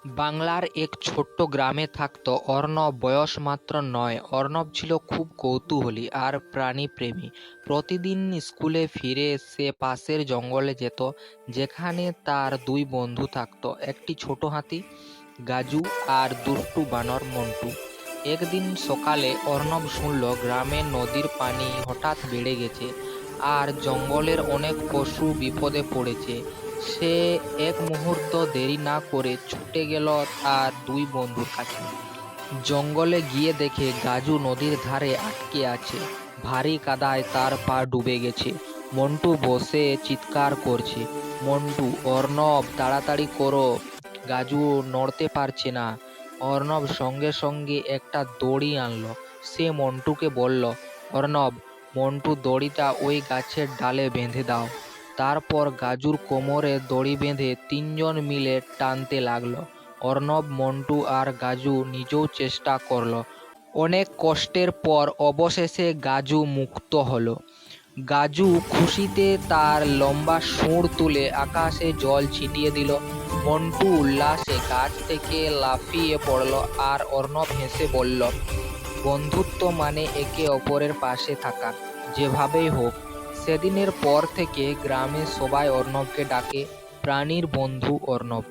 বাংলার এক ছোট্ট গ্রামে থাকত অর্ণব। বয়স মাত্র ৯। অর্ণব ছিল খুব কৌতূহলী আর প্রাণীপ্রেমী। প্রতিদিন স্কুলে ফিরে সে পাশের জঙ্গলে যেত, যেখানে তার দুই বন্ধু থাকত, একটি ছোট হাতি গাজু আর দুষ্টু বানর মন্টু। একদিন সকালে অর্ণব শুনল গ্রামের নদীর পানি হঠাৎ বেড়ে গেছে আর জঙ্গলের অনেক পশু বিপদে পড়েছে। সে এক মুহূর্ত দেরি না করে ছুটে গেল তার দুই বন্ধুর কাছে। জঙ্গলে গিয়ে দেখে গাজু নদীর ধারে আটকে আছে, ভারী কাদায় তার পা ডুবে গেছে। মন্টু বসে চিৎকার করছে, মন্টু, অর্ণব, তাড়াতাড়ি করো, গাজু নড়তে পারছে না। অর্ণব সঙ্গে সঙ্গে একটা দড়ি আনলো। সে মন্টুকে বলল, অর্ণব, মন্টু, দড়িটা ওই গাছের ডালে বেঁধে দাও। তারপর গাজুর কোমরে দড়ি বেঁধে তিনজন মিলে টানতে লাগলো। অর্ণব, মন্টু আর গাজু নিজেও চেষ্টা করলো। অনেক কষ্টের পর অবশেষে গাজু মুক্ত হলো। গাজু খুশিতে তার লম্বা শুঁড় তুলে আকাশে জল ছিটিয়ে দিল। মন্টু উল্লাসে গাছ থেকে লাফিয়ে পড়ল আর অর্ণব হেসে বলল, বন্ধুত্ব মানে একে অপরের পাশে থাকা, যেভাবেই হোক। সেদিনের পর থেকে গ্রামের সবাই অর্ণবকে ডাকে প্রাণীর বন্ধু অর্ণব।